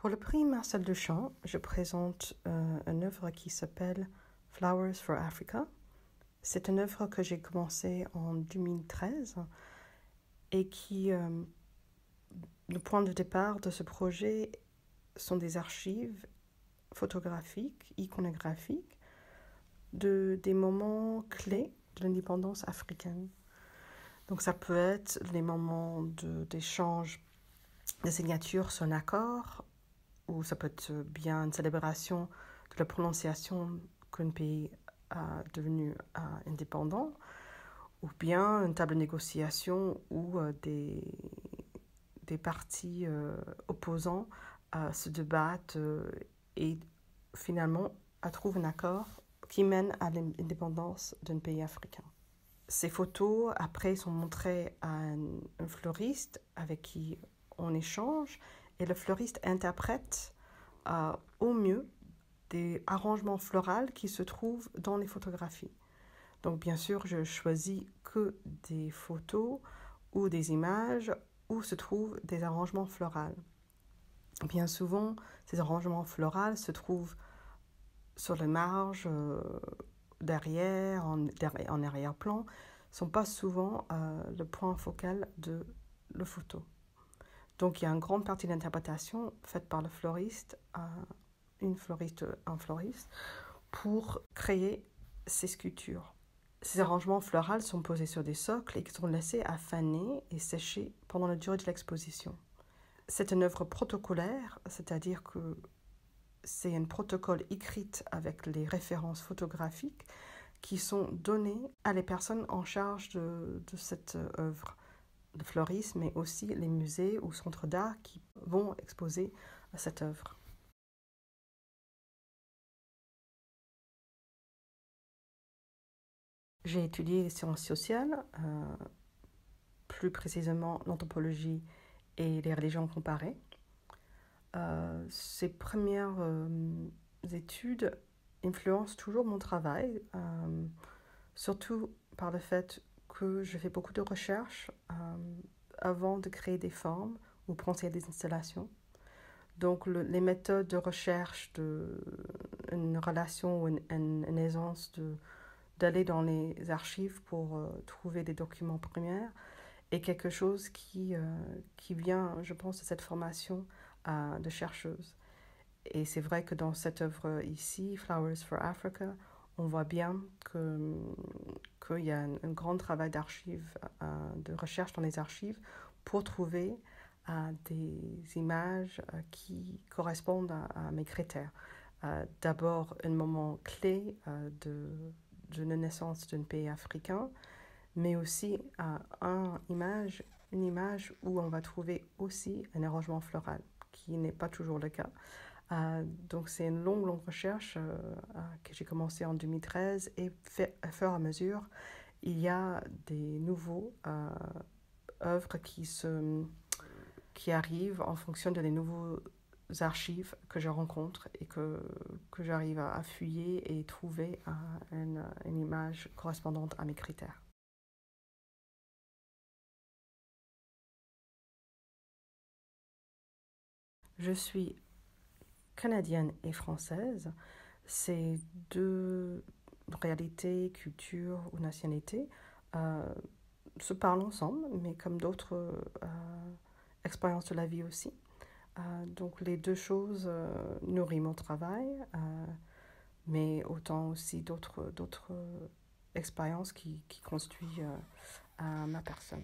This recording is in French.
Pour le prix Marcel Duchamp, je présente une œuvre qui s'appelle Flowers for Africa. C'est une œuvre que j'ai commencée en 2013 et qui, le point de départ de ce projet sont des archives photographiques, iconographiques, des moments clés de l'indépendance africaine. Donc ça peut être les moments d'échange de signatures sur un accord, ou ça peut être bien une célébration de la prononciation qu'un pays a devenu indépendant, ou bien une table de négociation où des partis opposants se débattent et finalement trouvent un accord qui mène à l'indépendance d'un pays africain. Ces photos, après, sont montrées à un fleuriste avec qui on échange, et le fleuriste interprète au mieux des arrangements floraux qui se trouvent dans les photographies. Donc, bien sûr, je choisis que des photos ou des images où se trouvent des arrangements floraux. Bien souvent, ces arrangements floraux se trouvent sur les marges, derrière, en arrière-plan, ne sont pas souvent le point focal de la photo. Donc, il y a une grande partie d'interprétation faite par le fleuriste, un floriste, pour créer ces sculptures. Ces arrangements floraux sont posés sur des socles et qui sont laissés à faner et sécher pendant la durée de l'exposition. C'est une œuvre protocolaire, c'est-à-dire que c'est un protocole écrit avec les références photographiques qui sont données à les personnes en charge de cette œuvre, le fleuriste, mais aussi les musées ou centres d'art qui vont exposer cette œuvre. J'ai étudié les sciences sociales, plus précisément l'anthropologie et les religions comparées. Ces premières études influencent toujours mon travail, surtout par le fait que je fais beaucoup de recherches avant de créer des formes ou penser à des installations. Donc les méthodes de recherche une relation ou une aisance d'aller dans les archives pour trouver des documents primaires est quelque chose qui vient, je pense, de cette formation de chercheuse. Et c'est vrai que dans cette œuvre ici, Flowers for Africa, on voit bien qu'il y a un grand travail d'archives, de recherche dans les archives pour trouver des images qui correspondent à mes critères. D'abord, un moment clé de la naissance d'un pays africain, mais aussi une image où on va trouver aussi un arrangement floral, qui n'est pas toujours le cas. Donc c'est une longue recherche que j'ai commencé en 2013 et à fur et à mesure, il y a des nouveaux œuvres qui arrivent en fonction de les nouveaux archives que je rencontre et que j'arrive à fouiller et trouver une image correspondante à mes critères. Je suis canadienne et française. Ces deux réalités, cultures ou nationalités se parlent ensemble, mais comme d'autres expériences de la vie aussi. Donc les deux choses nourrissent mon travail, mais autant aussi d'autres expériences qui constituent ma personne.